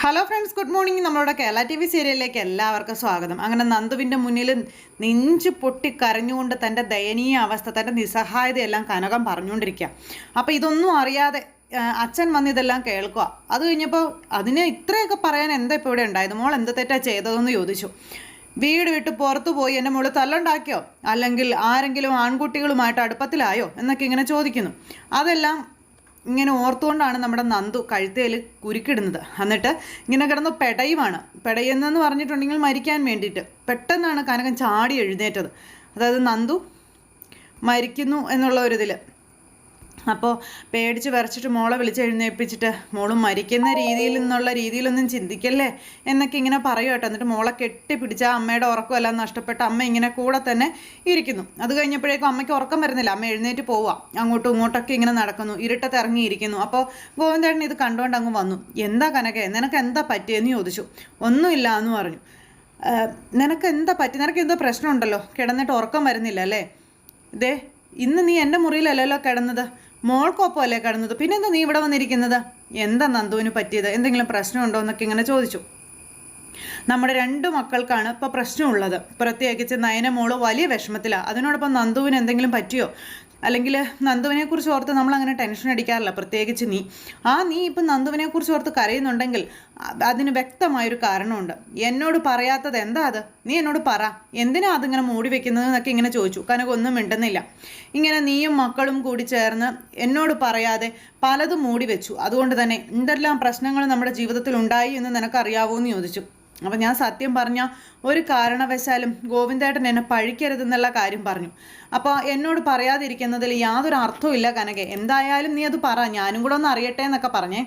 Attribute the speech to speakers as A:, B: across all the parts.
A: Hello friends, good morning. നമ്മളുടെ Kerala T V സീരിയലിലേക്ക് എല്ലാവർക്കും സ്വാഗതം. അങ്ങനെ നന്ദുവിൻ്റെ മുന്നിൽ നെഞ്ച് പൊട്ടി കരഞ്ഞുകൊണ്ട് തൻ്റെ ദയനീയ അവസ്ഥ, തൻ്റെ നിസ്സഹായതയെല്ലാം കനകം പറഞ്ഞുകൊണ്ടിരിക്കുക. അപ്പോൾ ഇതൊന്നും അറിയാതെ അച്ഛൻ വന്ന് ഇതെല്ലാം കേൾക്കുക. അത് കഴിഞ്ഞപ്പോൾ അതിന് ഇത്രയൊക്കെ പറയാൻ എന്താ ഇപ്പോൾ ഇവിടെ ഉണ്ടായത്? മോൾ എന്ത് തെറ്റാ ചെയ്തതെന്ന് ചോദിച്ചു. വീട് വിട്ട് പുറത്തു പോയി എൻ്റെ മോള് തല്ലുണ്ടാക്കിയോ, അല്ലെങ്കിൽ ആരെങ്കിലും ആൺകുട്ടികളുമായിട്ട് അടുപ്പത്തിലായോ എന്നൊക്കെ ഇങ്ങനെ ചോദിക്കുന്നു. അതെല്ലാം ഇങ്ങനെ ഓർത്തുകൊണ്ടാണ് നമ്മുടെ നന്ദു കഴുത്തേൽ കുരുക്കിടുന്നത്. എന്നിട്ട് ഇങ്ങനെ കിടന്ന് പെടയുന്നെന്ന് പറഞ്ഞിട്ടുണ്ടെങ്കിൽ മരിക്കാൻ വേണ്ടിയിട്ട് പെട്ടെന്നാണ് കനകൻ ചാടി എഴുന്നേറ്റത്. അതായത് നന്ദു മരിക്കുന്നു എന്നുള്ള ഒരിതിൽ. അപ്പോൾ പേടിച്ച് വിറച്ചിട്ട് മോളെ വിളിച്ചെഴുന്നേൽപ്പിച്ചിട്ട് മോളും മരിക്കുന്ന രീതിയിലൊന്നും ചിന്തിക്കല്ലേ എന്നൊക്കെ ഇങ്ങനെ പറയും കേട്ടോ. എന്നിട്ട് മോളെ കെട്ടിപ്പിടിച്ച അമ്മയുടെ ഉറക്കമെല്ലാം നഷ്ടപ്പെട്ട അമ്മ ഇങ്ങനെ കൂടെ തന്നെ ഇരിക്കുന്നു. അത് കഴിഞ്ഞപ്പോഴേക്കും അമ്മയ്ക്ക് ഉറക്കം വരുന്നില്ല. അമ്മ എഴുന്നേറ്റ് പോവുക, അങ്ങോട്ടും ഇങ്ങോട്ടൊക്കെ ഇങ്ങനെ നടക്കുന്നു, ഇരുട്ടത്ത് ഇറങ്ങിയിരിക്കുന്നു. അപ്പോൾ ഗോവിന്ദേട്ടൻ ഇത് കണ്ടുകൊണ്ട് അങ്ങ് വന്നു. എന്താ കനകേ, നിനക്ക് എന്താ പറ്റിയെന്ന് ചോദിച്ചു. ഒന്നുമില്ല എന്ന് പറഞ്ഞു. നിനക്ക് എന്താ പറ്റി? നിനക്ക് എന്തോ പ്രശ്നമുണ്ടല്ലോ, കിടന്നിട്ട് ഉറക്കം വരുന്നില്ല അല്ലേ? ഇതേ ഇന്ന് നീ എൻ്റെ മുറിയിലല്ലല്ലോ കിടന്നത്, മോൾക്കൊപ്പമല്ലേ കിടന്നത്, പിന്നെന്താ നീ ഇവിടെ വന്നിരിക്കുന്നത്? എന്താ നന്ദുവിന് പറ്റിയത്? എന്തെങ്കിലും പ്രശ്നമുണ്ടോ എന്നൊക്കെ ഇങ്ങനെ ചോദിച്ചു. നമ്മുടെ 2 മക്കൾക്കാണ് ഇപ്പോൾ പ്രശ്നമുള്ളത്. പ്രത്യേകിച്ച് നയന മോള് വലിയ വിഷമത്തിലാണ്. അതിനോടൊപ്പം നന്ദുവിന് എന്തെങ്കിലും പറ്റിയോ, അല്ലെങ്കിൽ നന്ദുവിനെക്കുറിച്ച് ഓർത്ത് നമ്മളങ്ങനെ ടെൻഷൻ അടിക്കാറില്ല, പ്രത്യേകിച്ച് നീ ഇപ്പം നന്ദുവിനെക്കുറിച്ച് ഓർത്ത് കരയുന്നുണ്ടെങ്കിൽ അതിന് വ്യക്തമായൊരു കാരണമുണ്ട്. എന്നോട് പറയാത്തത് എന്താ അത്? നീ എന്നോട് പറ, എന്തിനാ അതിങ്ങനെ മൂടി വെക്കുന്നത് എന്നൊക്കെ ഇങ്ങനെ ചോദിച്ചു. കനകൊന്നും മിണ്ടുന്നില്ല. ഇങ്ങനെ നീയും മക്കളും കൂടി ചേർന്ന് എന്നോട് പറയാതെ പലതും മൂടി വെച്ചു. അതുകൊണ്ട് തന്നെ എന്തെല്ലാം പ്രശ്നങ്ങൾ നമ്മുടെ ജീവിതത്തിൽ ഉണ്ടായി എന്ന് നിനക്കറിയാവോ എന്ന് ചോദിച്ചു. അപ്പം ഞാൻ സത്യം പറഞ്ഞ ഒരു കാരണവശാലും ഗോവിന്ദേട്ടൻ എന്നെ പഴിക്കരുതെന്നുള്ള കാര്യം പറഞ്ഞു. അപ്പോൾ എന്നോട് പറയാതിരിക്കുന്നതിൽ യാതൊരു അർത്ഥവും ഇല്ല കനകെ. എന്തായാലും നീ അത് പറ, ഞാനും കൂടെ ഒന്ന് അറിയട്ടെ എന്നൊക്കെ പറഞ്ഞേ.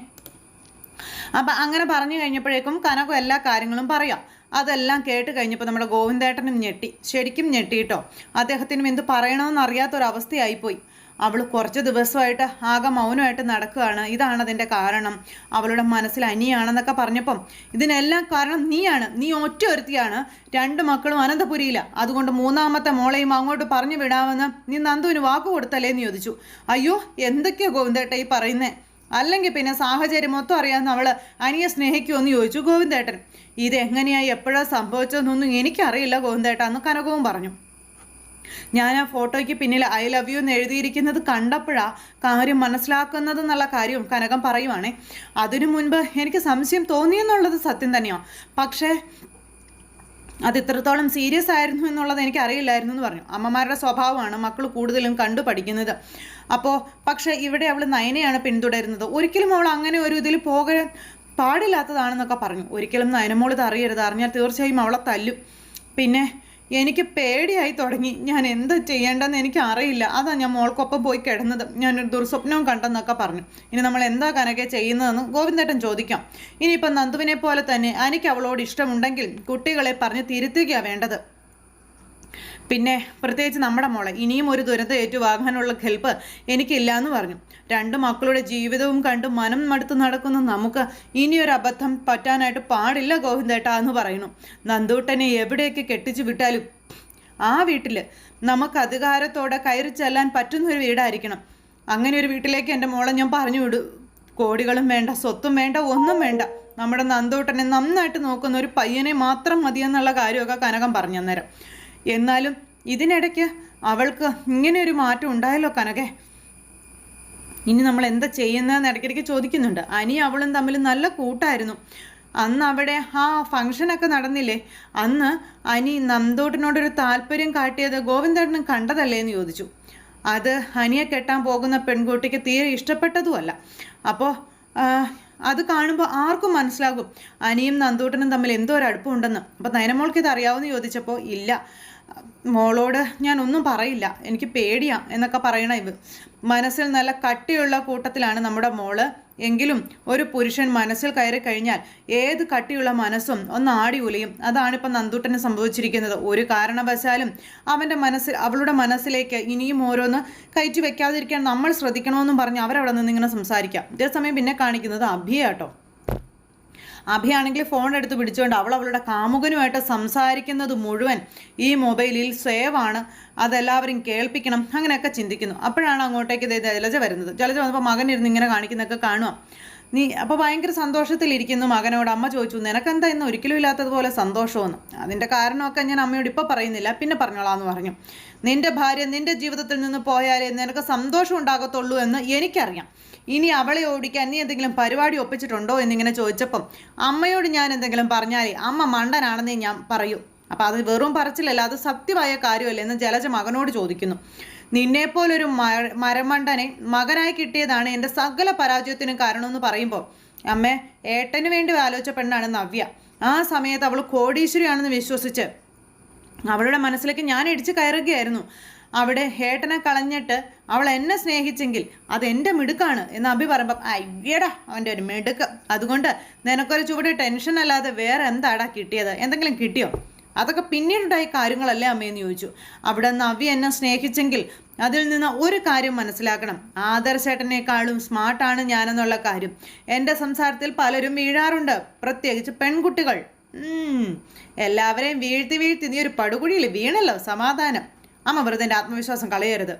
A: അപ്പം അങ്ങനെ പറഞ്ഞു കഴിഞ്ഞപ്പോഴേക്കും കനകം എല്ലാ കാര്യങ്ങളും പറയാം. അതെല്ലാം കേട്ട് കഴിഞ്ഞപ്പോൾ നമ്മുടെ ഗോവിന്ദേട്ടനും ഞെട്ടി, ശരിക്കും ഞെട്ടിയിട്ടോ. അദ്ദേഹത്തിനും എന്ത് പറയണമെന്ന് അറിയാത്തൊരവസ്ഥയായിപ്പോയി. അവൾ കുറച്ച് ദിവസമായിട്ട് ആകെ മൗനമായിട്ട് നടക്കുകയാണ്. ഇതാണ് അതിൻ്റെ കാരണം. അവളുടെ മനസ്സിൽ അനിയാണെന്നൊക്കെ പറഞ്ഞപ്പം ഇതിനെല്ലാം കാരണം നീയാണ്. നീ ഒറ്റ ഒരുത്തിയാണ്. 2 മക്കളും അനന്തപുരിയില്ല. അതുകൊണ്ട് 3ാമത്തെ മോളെയും അങ്ങോട്ട് പറഞ്ഞു വിടാമെന്ന് നീ നന്ദുവിന് വാക്ക് കൊടുത്തല്ലേ എന്ന് ചോദിച്ചു. അയ്യോ, എന്തൊക്കെയോ ഗോവിന്ദേട്ട ഈ പറയുന്നേ? അല്ലെങ്കിൽ പിന്നെ സാഹചര്യം മൊത്തം അറിയാവുന്ന അവൾ അനിയെ സ്നേഹിക്കുമോ എന്ന് ചോദിച്ചു ഗോവിന്ദേട്ടൻ. ഇതെങ്ങനെയായി എപ്പോഴാണ് സംഭവിച്ചതെന്നൊന്നും എനിക്കറിയില്ല ഗോവിന്ദേട്ട എന്ന് കനകവും പറഞ്ഞു. ഞാൻ ആ ഫോട്ടോയ്ക്ക് പിന്നിൽ ഐ ലവ് യു എന്ന് എഴുതിയിരിക്കുന്നത് കണ്ടപ്പോഴാണ് കാര്യം മനസ്സിലാക്കുന്നത് എന്നുള്ള കാര്യവും കനകം പറയുവാണേ. അതിനു മുൻപ് എനിക്ക് സംശയം തോന്നിയെന്നുള്ളത് സത്യം തന്നെയാണ്. പക്ഷേ അത് ഇത്രത്തോളം സീരിയസ് ആയിരുന്നു എന്നുള്ളത് എനിക്ക് അറിയില്ലായിരുന്നു എന്ന് പറഞ്ഞു. അമ്മമാരുടെ സ്വഭാവമാണ് മക്കൾ കൂടുതലും കണ്ടു പഠിക്കുന്നത്. അപ്പോൾ പക്ഷേ ഇവിടെ അവൾ നയനയാണ് പിന്തുടരുന്നത്. ഒരിക്കലും അവൾ അങ്ങനെ ഒരു ഇതിൽ പോകാൻ പാടില്ലാത്തതാണെന്നൊക്കെ പറഞ്ഞു. ഒരിക്കലും നയനമോൾ ഇത് അറിയരുത്, അറിഞ്ഞാൽ തീർച്ചയായും അവളെ തല്ലും. പിന്നെ എനിക്ക് പേടിയായി തുടങ്ങി. ഞാൻ എന്ത് ചെയ്യേണ്ടെന്ന് എനിക്ക് അറിയില്ല. അതാ ഞാൻ മോൾക്കൊപ്പം പോയി കിടന്നത്. ഞാനൊരു ദുർസ്വപ്നവും കണ്ടെന്നൊക്കെ പറഞ്ഞു. ഇനി നമ്മൾ എന്താ കനകെ ചെയ്യുന്നതെന്ന് ഗോവിന്ദേട്ടൻ ചോദിക്കാം. ഇനിയിപ്പം നന്ദുവിനെ പോലെ തന്നെ എനിക്ക് അവളോട് ഇഷ്ടമുണ്ടെങ്കിൽ കുട്ടികളെ പറഞ്ഞ് തിരുത്തുകയാണ് വേണ്ടത്. പിന്നെ പ്രത്യേകിച്ച് നമ്മുടെ മോളെ ഇനിയും ഒരു ദുരന്തം ഏറ്റുവാങ്ങാനുള്ള ഹെൽപ്പ് എനിക്കില്ല എന്ന് പറഞ്ഞു. 2 മക്കളുടെ ജീവിതവും കണ്ട് മനം മടുത്ത് നടക്കുന്ന നമുക്ക് ഇനിയൊരു അബദ്ധം പറ്റാനായിട്ട് പാടില്ല ഗോവിന്ദേട്ട എന്ന് പറയുന്നു. നന്ദൂട്ടനെ എവിടെയൊക്കെ കെട്ടിച്ചു വിട്ടാലും ആ വീട്ടിൽ നമുക്ക് അധികാരത്തോടെ കയറി ചെല്ലാൻ പറ്റുന്നൊരു വീടായിരിക്കണം. അങ്ങനെ ഒരു വീട്ടിലേക്ക് എൻ്റെ മോളെ ഞാൻ പറഞ്ഞു വിടും. കോടികളും വേണ്ട, സ്വത്തും വേണ്ട, ഒന്നും വേണ്ട. നമ്മുടെ നന്ദൂട്ടനെ നന്നായിട്ട് നോക്കുന്ന ഒരു പയ്യനെ മാത്രം മതിയെന്നുള്ള കാര്യമൊക്കെ കനകം പറഞ്ഞു അന്നേരം. എന്നാലും ഇതിനിടയ്ക്ക് അവൾക്ക് ഇങ്ങനെ ഒരു മാറ്റം ഉണ്ടായല്ലോ കനകെ. ഇനി നമ്മൾ എന്താ ചെയ്യുന്നതെന്ന് ഇടയ്ക്കിടയ്ക്ക് ചോദിക്കുന്നുണ്ട്. അനി അവളും തമ്മിൽ നല്ല കൂട്ടായിരുന്നു. അന്ന് അവിടെ ആ ഫംഗ്ഷനൊക്കെ നടന്നില്ലേ, അന്ന് അനി നന്ദോട്ടിനോടൊരു താല്പര്യം കാട്ടിയത് ഗോവിന്ദേട്ടനും കണ്ടതല്ലേ എന്ന് ചോദിച്ചു. അത് അനിയെ കെട്ടാൻ പോകുന്ന പെൺകുട്ടിക്ക് തീരെ ഇഷ്ടപ്പെട്ടതുമല്ല. അപ്പോൾ അത് കാണുമ്പോൾ ആർക്കും മനസ്സിലാകും അനിയും നന്ദൂട്ടനും തമ്മിൽ എന്തോ ഒരു അടുപ്പമുണ്ടെന്ന്. അപ്പോൾ നയനമോൾക്ക് ഇത് അറിയാവുന്ന ചോദിച്ചപ്പോൾ ഇല്ല, മോളോട് ഞാനൊന്നും പറയില്ല, എനിക്ക് പേടിയാ എന്നൊക്കെ പറയണ ഇവ്. മനസ്സിൽ നല്ല കട്ടിയുള്ള കൂട്ടത്തിലാണ് നമ്മുടെ മോള്. എങ്കിലും ഒരു പുരുഷൻ മനസ്സിൽ കയറി കഴിഞ്ഞാൽ ഏത് കട്ടിയുള്ള മനസ്സും ഒന്ന് ആടി ഉലയും. അതാണിപ്പോൾ നന്ദൂട്ടന് സംഭവിച്ചിരിക്കുന്നത്. ഒരു കാരണവശാലും അവളുടെ മനസ്സിലേക്ക് ഇനിയും ഓരോന്ന് കയറ്റി വെക്കാതിരിക്കാൻ നമ്മൾ ശ്രദ്ധിക്കണമെന്നും പറഞ്ഞ് അവരവിടെ നിന്ന് ഇങ്ങനെ സംസാരിക്കാം. ഇതേസമയം പിന്നെ കാണിക്കുന്നത് അഭിയാട്ടോ. അഭിയാണെങ്കിൽ ഫോൺ എടുത്ത് പിടിച്ചുകൊണ്ട് അവളുടെ കാമുകനുമായിട്ട് സംസാരിക്കുന്നത് മുഴുവൻ ഈ മൊബൈലിൽ സേവ് ആണ്, അതെല്ലാവരും കേൾപ്പിക്കണം, അങ്ങനെയൊക്കെ ചിന്തിക്കുന്നു. അപ്പോഴാണ് അങ്ങോട്ടേക്ക് ജലജ വരുന്നത്. ജലജ വന്നപ്പോൾ മകൻ ഇരുന്ന് ഇങ്ങനെ കാണിക്കുന്നതൊക്കെ കാണുക. അപ്പോൾ ഭയങ്കര സന്തോഷത്തിലിരിക്കുന്നു മകനോട്. അമ്മ ചോദിച്ചു, നിനക്കെന്താ ഇന്ന് ഒരിക്കലും ഇല്ലാത്തതുപോലെ സന്തോഷമെന്ന്. അതിൻ്റെ കാരണമൊക്കെ ഞാൻ അമ്മയോട് ഇപ്പോൾ പറയുന്നില്ല, പിന്നെ പറഞ്ഞോളാന്ന് പറഞ്ഞു. നിന്റെ ഭാര്യ നിന്റെ ജീവിതത്തിൽ നിന്ന് പോയാലേ നിനക്ക് സന്തോഷം ഉണ്ടാകത്തുള്ളൂ എന്ന് എനിക്കറിയാം. ഇനി അവളെ ഓടിക്കാൻ നീ എന്തെങ്കിലും പരിപാടി ഒപ്പിച്ചിട്ടുണ്ടോ എന്നിങ്ങനെ ചോദിച്ചപ്പം അമ്മയോട് ഞാൻ എന്തെങ്കിലും പറഞ്ഞാലേ അമ്മ മണ്ടനാണെന്നേ ഞാൻ പറയൂ. അപ്പം അത് വെറും പറച്ചിലല്ല, അത് സത്യമായ കാര്യമല്ലേ എന്ന് ജലജ മകനോട് ചോദിക്കുന്നു. നിന്നെപ്പോലൊരു മരമണ്ടനെ മകനായി കിട്ടിയതാണ് എൻ്റെ സകല പരാജയത്തിനും കാരണമെന്ന് പറയുമ്പോൾ, അമ്മേ, ഏട്ടന് വേണ്ടി ആലോചിച്ച പെണ്ണാണ് നവ്യ. ആ സമയത്ത് അവൾ കോടീശ്വരിയാണെന്ന് വിശ്വസിച്ച് അവളുടെ മനസ്സിലേക്ക് ഞാൻ ഇടിച്ച് കയറുകയായിരുന്നു. അവിടെ ഏട്ടനെ കളഞ്ഞിട്ട് അവൾ എന്നെ സ്നേഹിച്ചെങ്കിൽ അത് എൻ്റെ മിടുക്കാണ് എന്ന് അഭി പറയുമ്പം, അയ്യടാ അവൻ്റെ ഒരു മിടുക്ക്, അതുകൊണ്ട് നിനക്കൊരു ചുവട് ടെൻഷൻ അല്ലാതെ വേറെ എന്താടാ കിട്ടിയത്? എന്തെങ്കിലും കിട്ടിയോ? അതൊക്കെ പിന്നീടുണ്ടായ കാര്യങ്ങളല്ലേ അമ്മയെന്ന് ചോദിച്ചു. അവിടെ നവ്യ എന്നെ സ്നേഹിച്ചെങ്കിൽ അതിൽ നിന്ന് ഒരു കാര്യം മനസ്സിലാക്കണം, ആദർശേട്ടനേക്കാളും സ്മാർട്ടാണ് ഞാനെന്നുള്ള കാര്യം. എൻ്റെ സംസാരത്തിൽ പലരും വീഴാറുണ്ട്, പ്രത്യേകിച്ച് പെൺകുട്ടികൾ. എല്ലാവരെയും വീഴ്ത്തി നീ ഒരു പടുകുഴിയിൽ വീണല്ലോ, സമാധാനം. അമ്മ വെറുതെ എൻ്റെ ആത്മവിശ്വാസം കളയരുത്.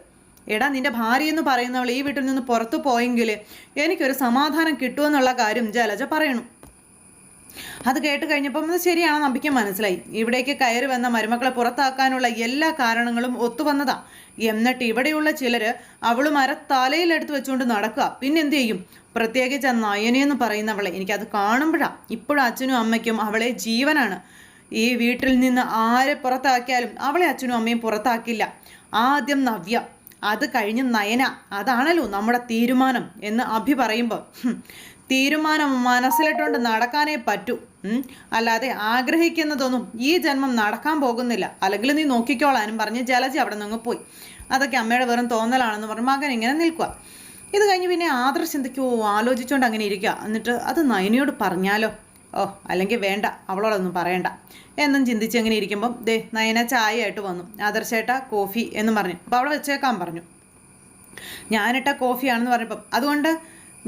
A: എടാ, നിന്റെ ഭാര്യ എന്ന് പറയുന്നവൾ ഈ വീട്ടിൽ നിന്ന് പുറത്തു പോയെങ്കിൽ എനിക്കൊരു സമാധാനം കിട്ടുമെന്നുള്ള കാര്യം ജലജ പറയണു. അത് കേട്ട് കഴിഞ്ഞപ്പം അത് ശരിയാണെന്ന് അഭിക്ക് മനസ്സിലായി. ഇവിടേക്ക് കയറി വന്ന മരുമക്കളെ പുറത്താക്കാനുള്ള എല്ലാ കാരണങ്ങളും ഒത്തുവന്നതാ. എന്നിട്ട് ഇവിടെയുള്ള ചിലര് അവള് തലയിലെടുത്ത് വെച്ചുകൊണ്ട് നടക്കുക. പിന്നെന്ത് ചെയ്യും? പ്രത്യേകിച്ച് ആ നയനെന്ന് പറയുന്നവളെ എനിക്കത് കാണുമ്പോഴാണ് ഇപ്പോഴും അച്ഛനും അമ്മയ്ക്കും അവളെ ജീവനാണ്. ഈ വീട്ടിൽ നിന്ന് ആരെ പുറത്താക്കിയാലും അവളെ അച്ഛനും അമ്മയും പുറത്താക്കില്ല. ആദ്യം നവ്യ, അത് കഴിഞ്ഞ് നയന. അതാണല്ലോ നമ്മുടെ തീരുമാനം എന്ന് അഭി പറയുമ്പോൾ, തീരുമാനം മനസ്സിലിട്ടുകൊണ്ട് നടക്കാനേ പറ്റൂ. അല്ലാതെ ആഗ്രഹിക്കുന്നതൊന്നും ഈ ജന്മം നടക്കാൻ പോകുന്നില്ല. അല്ലെങ്കിൽ നീ നോക്കിക്കോളാനും പറഞ്ഞ് ജലജി അവിടെ നിന്ന് പോയി. അതൊക്കെ അമ്മയുടെ വെറും തോന്നലാണെന്ന് പറഞ്ഞ് മകൻ ഇങ്ങനെ നിൽക്കുക. ഇത് കഴിഞ്ഞ് പിന്നെ ആദർശ് എന്തൊക്കെയോ ആലോചിച്ചുകൊണ്ട് അങ്ങനെ ഇരിക്കുക. എന്നിട്ട് അത് നയനയോട് പറഞ്ഞാലോ? അല്ലെങ്കിൽ വേണ്ട, അവളോടൊന്നും പറയണ്ട എന്നും ചിന്തിച്ച് അങ്ങനെ ഇരിക്കുമ്പം ദേ നയന ചായ ആയിട്ട് വന്നു. ആദർശേട്ടാ കോഫി എന്നും പറഞ്ഞു. അപ്പോൾ അവളെ വെച്ചേക്കാൻ പറഞ്ഞു. ഞാനിട്ട കോഫിയാണെന്ന് പറഞ്ഞപ്പം, അതുകൊണ്ട്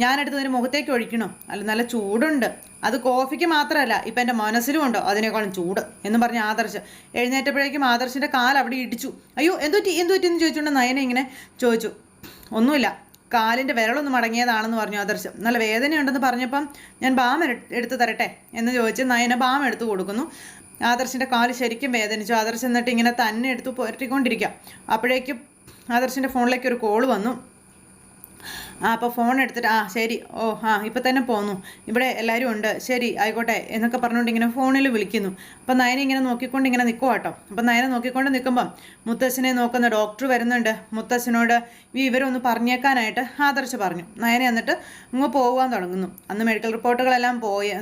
A: ഞാനെടുത്തതിന് മുഖത്തേക്ക് ഒഴിക്കണോ? അല്ല, നല്ല ചൂടുണ്ട്. അത് കോഫിക്ക് മാത്രമല്ല, ഇപ്പം എൻ്റെ മനസ്സിലും ഉണ്ടോ അതിനേക്കാളും ചൂട് എന്ന് പറഞ്ഞ് ആദർശ് എഴുന്നേറ്റപ്പോഴേക്കും ആദർശിൻ്റെ കാൽ അവിടെ ഇടിച്ചു. അയ്യോ, എന്തുറ്റി എന്ന് ചോദിച്ചുകൊണ്ട് നയന ഇങ്ങനെ ചോദിച്ചു. ഒന്നുമില്ല, കാലിൻ്റെ വിരളൊന്നും മടങ്ങിയതാണെന്ന് പറഞ്ഞു ആദർശ്. നല്ല വേദനയുണ്ടെന്ന് പറഞ്ഞപ്പം ഞാൻ ബാം എടുത്ത് തരട്ടെ എന്ന് ചോദിച്ച് നയന ബാം എടുത്ത് കൊടുക്കുന്നു. ആദർശിൻ്റെ കാല് ശരിക്കും വേദനിച്ചു. ആദർശ് എന്നിട്ട് ഇങ്ങനെ തന്നെ എടുത്ത് പുരട്ടിക്കൊണ്ടിരിക്കുക. അപ്പോഴേക്കും ആദർശിൻ്റെ ഫോണിലേക്ക് ഒരു കോള് വന്നു. അപ്പോൾ ഫോൺ എടുത്തിട്ട് ശരി, ഇപ്പം തന്നെ പോന്നു, ഇവിടെ എല്ലാവരും ഉണ്ട്, ശരി ആയിക്കോട്ടെ എന്നൊക്കെ പറഞ്ഞുകൊണ്ട് ഇങ്ങനെ ഫോണിൽ വിളിക്കുന്നു. അപ്പം നയന ഇങ്ങനെ നോക്കിക്കൊണ്ട് ഇങ്ങനെ നിൽക്കുക കേട്ടോ. അപ്പം നയന നോക്കിക്കൊണ്ട് നിൽക്കുമ്പം മുത്തശ്ശനെ നോക്കുന്ന ഡോക്ടർ വരുന്നുണ്ട്. മുത്തശ്ശനോട് വിവരമൊന്ന് പറഞ്ഞേക്കാനായിട്ട് ആദർശ് പറഞ്ഞു. നയന എന്നിട്ട് അങ്ങ് പോകാൻ തുടങ്ങുന്നു. അന്ന് മെഡിക്കൽ റിപ്പോർട്ടുകളെല്ലാം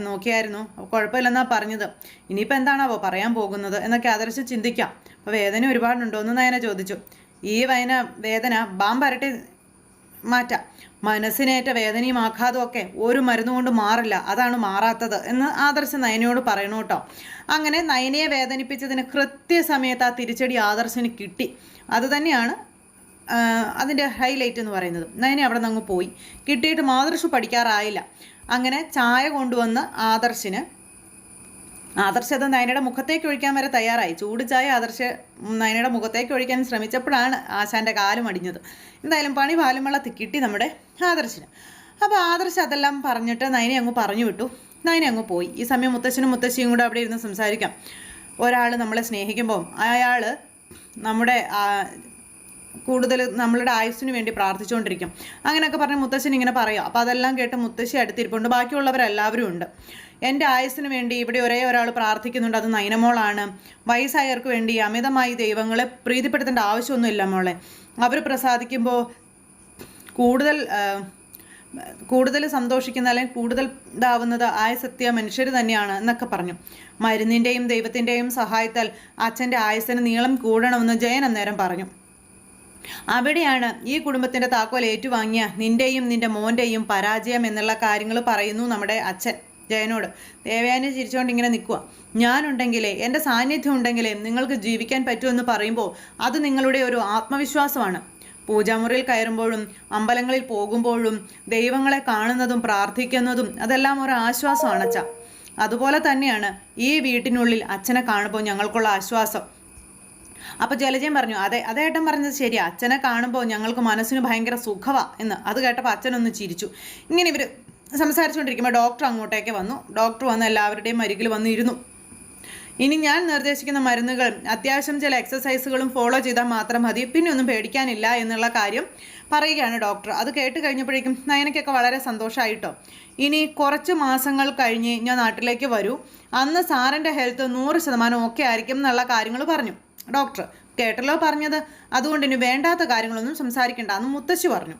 A: നോക്കിയായിരുന്നു, കുഴപ്പമില്ലെന്നാണ് പറഞ്ഞത്. ഇനിയിപ്പോൾ എന്താണാവോ പറയാൻ പോകുന്നത് എന്നൊക്കെ ആദർശ് ചിന്തിക്കാം. അപ്പോൾ വേദന ഒരുപാടുണ്ടോ എന്ന് നയന ചോദിച്ചു. ഈ വേദന ബാം പരട്ടി മാറ്റാം, മനസ്സിനേറ്റ വേദനയും ആഘാതവും ഒക്കെ ഒരു മരുന്നുകൊണ്ട് മാറില്ല, അതാണ് മാറാത്തത് എന്ന് ആദർശ് നയനയോട് പറയണു കേട്ടോ. അങ്ങനെ നയനയെ വേദനിപ്പിച്ചതിന് കൃത്യസമയത്ത് ആ തിരിച്ചടി ആദർശിന് കിട്ടി. അതുതന്നെയാണ് അതിൻ്റെ ഹൈലൈറ്റ് എന്ന് പറയുന്നത്. നയന അവിടെ നിന്ന് അങ്ങ് പോയി. കിട്ടിയിട്ട് ആദർശ് പഠിക്കാറായില്ല. അങ്ങനെ ചായ കൊണ്ടുവന്ന് ആദർശ് അത് നയനയുടെ മുഖത്തേക്ക് ഒഴിക്കാൻ വരെ തയ്യാറായി. ചൂട് ചായ നയനയുടെ മുഖത്തേക്ക് ഒഴിക്കാൻ ശ്രമിച്ചപ്പോഴാണ് ആശാൻ്റെ കാലും അടിഞ്ഞത്. എന്തായാലും പണി പാലും വെള്ളത്തിൽ കിട്ടി നമ്മുടെ ആദർശിന്. അപ്പോൾ ആദർശ് അതെല്ലാം പറഞ്ഞിട്ട് നയനെ അങ്ങ് പറഞ്ഞു വിട്ടു. നയനെ അങ്ങ് പോയി. ഈ സമയം മുത്തശ്ശനും മുത്തശ്ശിയും കൂടെ അവിടെ ഇരുന്ന് സംസാരിക്കാം. ഒരാൾ നമ്മളെ സ്നേഹിക്കുമ്പോൾ അയാൾ നമ്മുടെ കൂടുതൽ നമ്മളുടെ ആയുസ്സിന് വേണ്ടി പ്രാർത്ഥിച്ചുകൊണ്ടിരിക്കും. അങ്ങനെയൊക്കെ പറഞ്ഞ് മുത്തശ്ശൻ ഇങ്ങനെ പറയാം. അപ്പോൾ അതെല്ലാം കേട്ട് മുത്തശ്ശി അടുത്തിരിപ്പുണ്ട്. ബാക്കിയുള്ളവരെല്ലാവരും ഉണ്ട്. എൻ്റെ ആയുസ്സിന് വേണ്ടി ഇവിടെ ഒരേ ഒരാൾ പ്രാർത്ഥിക്കുന്നുണ്ട്, അത് നയനമോളാണ്. വയസ്സായവർക്ക് വേണ്ടി അമിതമായി ദൈവങ്ങളെ പ്രീതിപ്പെടുത്തേണ്ട ആവശ്യമൊന്നുമില്ല മോളെ. അവർ പ്രസാദിക്കുമ്പോൾ കൂടുതൽ സന്തോഷിക്കുന്ന അല്ലെങ്കിൽ കൂടുതൽ ഇതാവുന്നത് ആയുസ്സെത്തിയ മനുഷ്യർ തന്നെയാണ് എന്നൊക്കെ പറഞ്ഞു. മരുന്നിൻ്റെയും ദൈവത്തിൻ്റെയും സഹായത്താൽ അച്ഛൻ്റെ ആയുസ്സിന് നീളം കൂടണമെന്ന് ജയൻ അന്നേരം പറഞ്ഞു. അവിടെയാണ് ഈ കുടുംബത്തിൻ്റെ താക്കോൽ ഏറ്റുവാങ്ങിയ നിൻ്റെയും നിൻ്റെ മോൻ്റെയും പരാജയം എന്നുള്ള കാര്യങ്ങൾ പറയുന്നു നമ്മുടെ അച്ഛൻ ജയനോട്. ദേവയാനി ചിരിച്ചുകൊണ്ട് ഇങ്ങനെ നിൽക്കുക. ഞാനുണ്ടെങ്കിലേ, എൻ്റെ സാന്നിധ്യം ഉണ്ടെങ്കിലേ നിങ്ങൾക്ക് ജീവിക്കാൻ പറ്റുമെന്ന് പറയുമ്പോൾ അത് നിങ്ങളുടെ ഒരു ആത്മവിശ്വാസമാണ്. പൂജാമുറിയിൽ കയറുമ്പോഴും അമ്പലങ്ങളിൽ പോകുമ്പോഴും ദൈവങ്ങളെ കാണുന്നതും പ്രാർത്ഥിക്കുന്നതും അതെല്ലാം ഒരു ആശ്വാസമാണ് അച്ഛ. അതുപോലെ തന്നെയാണ് ഈ വീട്ടിനുള്ളിൽ അച്ഛനെ കാണുമ്പോൾ ഞങ്ങൾക്കുള്ള ആശ്വാസം. അപ്പോൾ ജലജയം പറഞ്ഞു, അതേട്ടൻ പറഞ്ഞത് ശരിയാ, അച്ഛനെ കാണുമ്പോൾ ഞങ്ങൾക്ക് മനസ്സിന് ഭയങ്കര സുഖമാണ് എന്ന്. അത് കേട്ടപ്പോൾ അച്ഛനൊന്ന് ചിരിച്ചു. ഇങ്ങനെ ഇവർ സംസാരിച്ചുകൊണ്ടിരിക്കുമ്പോൾ ഡോക്ടർ അങ്ങോട്ടേക്ക് വന്നു. ഡോക്ടർ വന്ന് എല്ലാവരുടെയും അരികിൽ വന്നിരുന്നു. ഇനി ഞാൻ നിർദ്ദേശിക്കുന്ന മരുന്നുകൾ അത്യാവശ്യം ചില എക്സസൈസുകളും ഫോളോ ചെയ്താൽ മാത്രം മതി, പിന്നെ ഒന്നും പേടിക്കാനില്ല എന്നുള്ള കാര്യം പറയുകയാണ് ഡോക്ടർ. അത് കേട്ട് കഴിഞ്ഞപ്പോഴേക്കും നയനയ്ക്കൊക്കെ വളരെ സന്തോഷമായിട്ടോ. ഇനി കുറച്ച് മാസങ്ങൾ കഴിഞ്ഞ് ഞാൻ നാട്ടിലേക്ക് വരൂ, അന്ന് സാറിൻ്റെ ഹെൽത്ത് 100% ഓക്കെ ആയിരിക്കും എന്നുള്ള കാര്യങ്ങൾ പറഞ്ഞു ഡോക്ടർ. കേട്ടല്ലോ പറഞ്ഞത്, അതുകൊണ്ട് ഇനി വേണ്ടാത്ത കാര്യങ്ങളൊന്നും സംസാരിക്കേണ്ട എന്ന് മുത്തശ്ശി പറഞ്ഞു.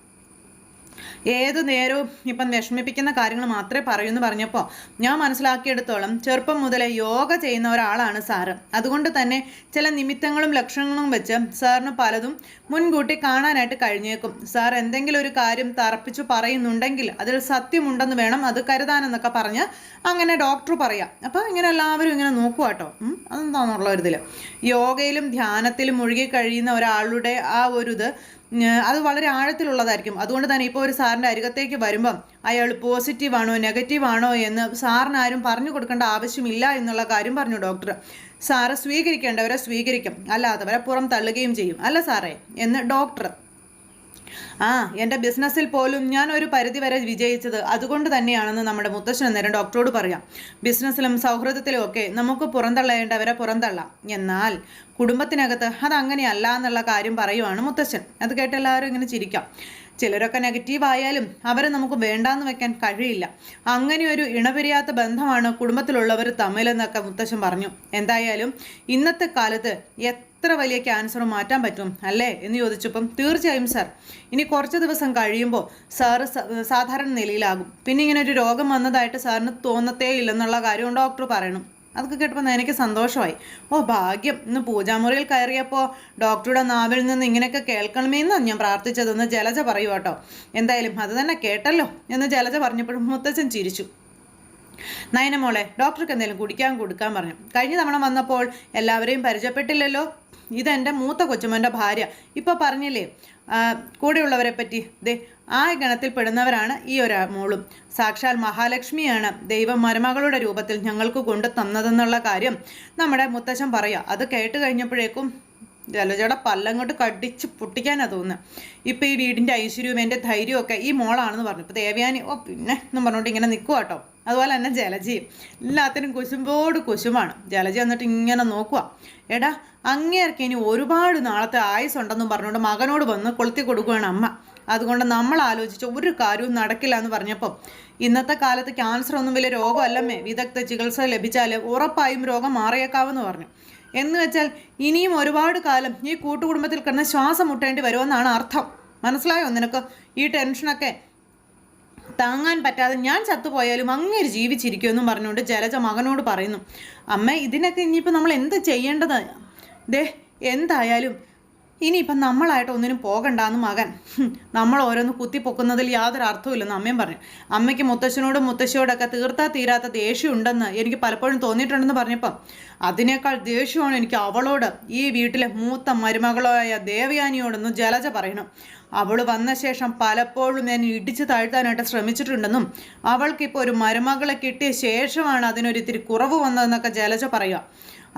A: ഏതു നേരവും ഇപ്പം വിഷമിപ്പിക്കുന്ന കാര്യങ്ങൾ മാത്രമേ പറയൂ എന്ന് പറഞ്ഞപ്പോൾ ഞാൻ മനസ്സിലാക്കിയെടുത്തോളം ചെറുപ്പം മുതലേ യോഗ ചെയ്യുന്ന ഒരാളാണ് സാറ്. അതുകൊണ്ട് തന്നെ ചില നിമിത്തങ്ങളും ലക്ഷണങ്ങളും വെച്ച് സാറിന് പലതും മുൻകൂട്ടി കാണാനായിട്ട് കഴിഞ്ഞേക്കും. സാർ എന്തെങ്കിലും ഒരു കാര്യം തറപ്പിച്ചു പറയുന്നുണ്ടെങ്കിൽ അതിൽ സത്യമുണ്ടെന്ന് വേണം അത് കരുതാനെന്നൊക്കെ പറഞ്ഞ് അങ്ങനെ ഡോക്ടർ പറയാം. അപ്പോൾ ഇങ്ങനെ എല്ലാവരും ഇങ്ങനെ നോക്കുക കേട്ടോ, അതെന്താണെന്നുള്ള ഒരു ഇതിൽ യോഗയിലും ധ്യാനത്തിലും മുഴുകി കഴിയുന്ന ഒരാളുടെ ആ ഒരു ഇത് അത് വളരെ ആഴത്തിലുള്ളതായിരിക്കും. അതുകൊണ്ട് തന്നെ ഇപ്പോൾ ഒരു സാറിൻ്റെ അരികത്തേക്ക് വരുമ്പം അയാൾ പോസിറ്റീവാണോ നെഗറ്റീവാണോ എന്ന് സാറിന് ആരും പറഞ്ഞു കൊടുക്കേണ്ട ആവശ്യമില്ല എന്നുള്ള കാര്യം പറഞ്ഞു ഡോക്ടർ. സാറ് സ്വീകരിക്കേണ്ടവരെ സ്വീകരിക്കും, അല്ലാത്തവരെ പുറം തള്ളുകയും ചെയ്യും, അല്ല സാറേ എന്ന് ഡോക്ടർ. എൻ്റെ ബിസിനസ്സിൽ പോലും ഞാൻ ഒരു പരിധി വരെ വിജയിച്ചത് അതുകൊണ്ട് തന്നെയാണെന്ന് നമ്മുടെ മുത്തശ്ശൻ നേരം ഡോക്ടറോട് പറയാം. ബിസിനസ്സിലും സൗഹൃദത്തിലും ഒക്കെ നമുക്ക് പുറന്തള്ളേണ്ടവരെ പുറന്തള്ളാം, എന്നാൽ കുടുംബത്തിനകത്ത് അതങ്ങനെയല്ല എന്നുള്ള കാര്യം പറയുവാണ് മുത്തശ്ശൻ. അത് കേട്ട് എല്ലാവരും ഇങ്ങനെ ചിരിക്കാം. ചിലരൊക്കെ നെഗറ്റീവ് ആയാലും അവരെ നമുക്ക് വേണ്ടാന്ന് വെക്കാൻ കഴിയില്ല. അങ്ങനെ ഒരു ഇണപിരിയാത്ത ബന്ധമാണ് കുടുംബത്തിലുള്ളവർ തമ്മിലെന്നൊക്കെ മുത്തശ്ശൻ പറഞ്ഞു. എന്തായാലും ഇന്നത്തെ കാലത്ത് എത്ര വലിയ ക്യാൻസർ മാറ്റാൻ പറ്റും അല്ലേ എന്ന് ചോദിച്ചപ്പം തീർച്ചയായും സാർ, ഇനി കുറച്ച് ദിവസം കഴിയുമ്പോൾ സാറ് സാധാരണ നിലയിലാകും. പിന്നെ ഇങ്ങനെ ഒരു രോഗം വന്നതായിട്ട് സാറിന് തോന്നത്തേ ഇല്ലെന്നുള്ള കാര്യം ഡോക്ടർ പറയണം. അതൊക്കെ കേട്ടപ്പോൾ എനിക്ക് സന്തോഷമായി. ഭാഗ്യം, ഇന്ന് പൂജാമുറിയിൽ കയറിയപ്പോൾ ഡോക്ടറുടെ നാവിൽ നിന്ന് ഇങ്ങനെയൊക്കെ കേൾക്കണമെന്നാണ് ഞാൻ പ്രാർത്ഥിച്ചതെന്ന് ജലജ പറയൂ കേട്ടോ. എന്തായാലും അത് തന്നെ കേട്ടല്ലോ എന്ന് ജലജ പറഞ്ഞപ്പോഴും മുത്തച്ഛൻ ചിരിച്ചു. നയനമോളെ, ഡോക്ടർക്ക് എന്തെങ്കിലും കുടിക്കാൻ കൊടുക്കാൻ പറഞ്ഞു. കഴിഞ്ഞ തവണ വന്നപ്പോൾ എല്ലാവരെയും പരിചയപ്പെട്ടില്ലല്ലോ. ഇതെൻ്റെ മൂത്ത കൊച്ചുമോൻ്റെ ഭാര്യ. ഇപ്പോൾ പറഞ്ഞില്ലേ കൂടെയുള്ളവരെ പറ്റി, ദേ ആ ഗണത്തിൽ പെടുന്നവരാണ് ഈ മോളും. സാക്ഷാൽ മഹാലക്ഷ്മിയാണ് ദൈവം മരുമകളുടെ രൂപത്തിൽ ഞങ്ങൾക്ക് കൊണ്ടു തന്നതെന്നുള്ള കാര്യം നമ്മുടെ മുത്തശ്ശൻ പറയാം. അത് കേട്ട് കഴിഞ്ഞപ്പോഴേക്കും ജലജയുടെ പല്ലങ്ങോട്ട് കടിച്ച് പൊട്ടിക്കാനാണ് തോന്നുന്നത്. ഇപ്പം ഈ വീടിൻ്റെ ഐശ്വര്യവും എൻ്റെ ധൈര്യമൊക്കെ ഈ മോളാണെന്ന് പറഞ്ഞു. ഇപ്പോൾ ദേവയാനി പിന്നെ എന്നും പറഞ്ഞുകൊണ്ട് ഇങ്ങനെ നിൽക്കുക കേട്ടോ. അതുപോലെ തന്നെ ജലജയും എല്ലാത്തിനും കുശുമ്പോട് കുശുമാണ്. ജലജ എന്നിട്ട് ഇങ്ങനെ നോക്കുക. എടാ, അങ്ങേർക്ക് ഇനി ഒരുപാട് നാളത്തെ ആയുസ് ഉണ്ടെന്നും പറഞ്ഞുകൊണ്ട് മകനോട് വന്ന് കൊളുത്തി കൊടുക്കുകയാണ് അമ്മ. അതുകൊണ്ട് നമ്മൾ ആലോചിച്ച ഒരു കാര്യവും നടക്കില്ല എന്ന് പറഞ്ഞപ്പോൾ, ഇന്നത്തെ കാലത്ത് ക്യാൻസർ ഒന്നും വലിയ രോഗമല്ലമ്മേ, വിദഗ്ധ ചികിത്സ ലഭിച്ചാൽ ഉറപ്പായും രോഗം മാറിയേക്കാവെന്ന് പറഞ്ഞു. എന്ന് വെച്ചാൽ ഇനിയും ഒരുപാട് കാലം ഈ കൂട്ടുകുടുംബത്തിൽ കിടന്ന് ശ്വാസം മുട്ടേണ്ടി വരുമെന്നാണ് അർത്ഥം. മനസ്സിലായോ നിനക്ക്? ഈ ടെൻഷനൊക്കെ താങ്ങാൻ പറ്റാതെ ഞാൻ ചത്തുപോയാലും അങ്ങേര് ജീവിച്ചിരിക്കുമെന്നും പറഞ്ഞുകൊണ്ട് ജലജ മകനോട് പറയുന്നു. അമ്മ, ഇതിനൊക്കെ ഇനിയിപ്പോൾ നമ്മൾ എന്ത് ചെയ്യേണ്ടത്? എന്തായാലും ഇനിയിപ്പം നമ്മളായിട്ട് ഒന്നിനും പോകണ്ടെന്ന് മകൻ. നമ്മൾ ഓരോന്ന് കുത്തിപ്പൊക്കുന്നതിൽ യാതൊരു അർത്ഥമില്ലെന്ന് അമ്മയും പറഞ്ഞു. അമ്മയ്ക്ക് മുത്തശ്ശനോടും മുത്തശ്ശിയോടൊക്കെ തീരാത്ത ദേഷ്യമുണ്ടെന്ന് എനിക്ക് പലപ്പോഴും തോന്നിയിട്ടുണ്ടെന്ന് പറഞ്ഞപ്പം അതിനേക്കാൾ ദേഷ്യമാണ് എനിക്ക് അവളോട്, ഈ വീട്ടിലെ മൂത്ത മരുമകളായ ദേവയാനിയോടെന്ന് ജലജ പറയണം. അവൾ വന്ന ശേഷം പലപ്പോഴും ഞാൻ ഇടിച്ചു താഴ്ത്താനായിട്ട് ശ്രമിച്ചിട്ടുണ്ടെന്നും അവൾക്കിപ്പോൾ ഒരു മരുമകളെ കിട്ടിയ ശേഷമാണ് അതിനൊരിത്തിരി കുറവ് വന്നതെന്നൊക്കെ ജലജ പറയുക.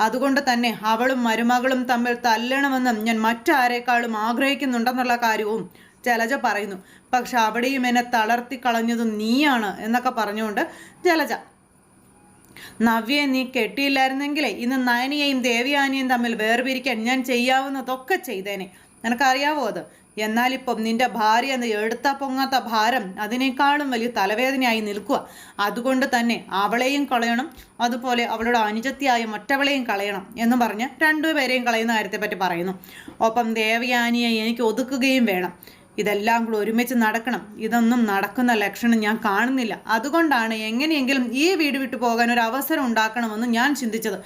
A: അതുകൊണ്ട് തന്നെ അവളും മരുമകളും തമ്മിൽ തല്ലണമെന്നും ഞാൻ മറ്റാരേക്കാളും ആഗ്രഹിക്കുന്നുണ്ടെന്നുള്ള കാര്യവും ജലജ പറയുന്നു. പക്ഷെ അവിടെയും എന്നെ തളർത്തി കളഞ്ഞതും നീയാണ് എന്നൊക്കെ പറഞ്ഞുകൊണ്ട് ജലജ, നവ്യയെ നീ കെട്ടിയില്ലായിരുന്നെങ്കിലേ ഇന്ന് നയനിയെയും ദേവയാനിയും തമ്മിൽ വേർപിരിക്കാൻ ഞാൻ ചെയ്യാവുന്നതൊക്കെ ചെയ്തേനെ. നിനക്കറിയാവോ അത്? എന്നാലിപ്പം നിന്റെ ഭാര്യ എന്ന് എടുത്താ പൊങ്ങാത്ത ഭാരം അതിനേക്കാളും വലിയ തലവേദനയായി നിൽക്കുക. അതുകൊണ്ട് തന്നെ അവളെയും കളയണം, അതുപോലെ അവളുടെ അനുജത്തിയായ മറ്റവളെയും കളയണം എന്ന് പറഞ്ഞ് രണ്ടുപേരെയും കളയുന്ന കാര്യത്തെപ്പറ്റി പറയുന്നു. ഒപ്പം ദേവയാനിയെ എനിക്ക് ഒതുക്കുകയും വേണം. ഇതെല്ലാം കൂടെ ഒരുമിച്ച് നടക്കണം. ഇതൊന്നും നടക്കുന്ന ലക്ഷണം ഞാൻ കാണുന്നില്ല. അതുകൊണ്ടാണ് എങ്ങനെയെങ്കിലും ഈ വീട് വിട്ടു പോകാൻ ഒരു അവസരം ഉണ്ടാക്കണമെന്ന് ഞാൻ ചിന്തിച്ചത്.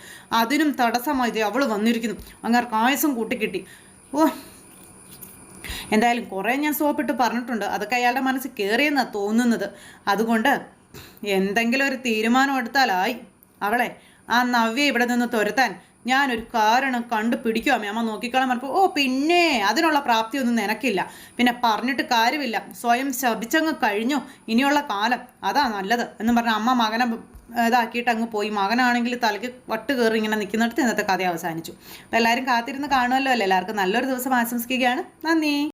A: അതിനും തടസ്സമായി അവൾ വന്നിരിക്കുന്നു. അങ്ങേർക്ക് ആയുസം കൂട്ടിക്കിട്ടി. എന്തായാലും കുറേ ഞാൻ സോപ്പിട്ട് പറഞ്ഞിട്ടുണ്ട്. അതൊക്കെ അയാളുടെ മനസ്സിൽ കയറിയെന്നാണ് തോന്നുന്നത്. അതുകൊണ്ട് എന്തെങ്കിലും ഒരു തീരുമാനം എടുത്താലായി. അവളെ, ആ നവ്യ ഇവിടെ നിന്ന് തുരത്താൻ ഞാനൊരു കാരണം കണ്ടുപിടിക്കും അമ്മ നോക്കിക്കോളാൻ പറഞ്ഞപ്പോൾ, പിന്നെ അതിനുള്ള പ്രാപ്തിയൊന്നും നിനക്കില്ല, പിന്നെ പറഞ്ഞിട്ട് കാര്യമില്ല, സ്വയം ശപിച്ചങ്ങ് കഴിഞ്ഞു, ഇനിയുള്ള കാലം അതാ നല്ലത് എന്നും പറഞ്ഞ അമ്മ മകനെ ഇതാക്കിയിട്ട് അങ്ങ് പോയി. മകനാണെങ്കിൽ തലയ്ക്ക് വട്ട് കയറി ഇങ്ങനെ നിൽക്കുന്നിടത്ത് ഇന്നത്തെ കഥ അവസാനിച്ചു. അപ്പോൾ എല്ലാവരും കാത്തിരുന്ന് കാണുമല്ലോ അല്ലേ. എല്ലാവർക്കും നല്ലൊരു ദിവസം ആശംസിക്കുകയാണ്. നന്ദി.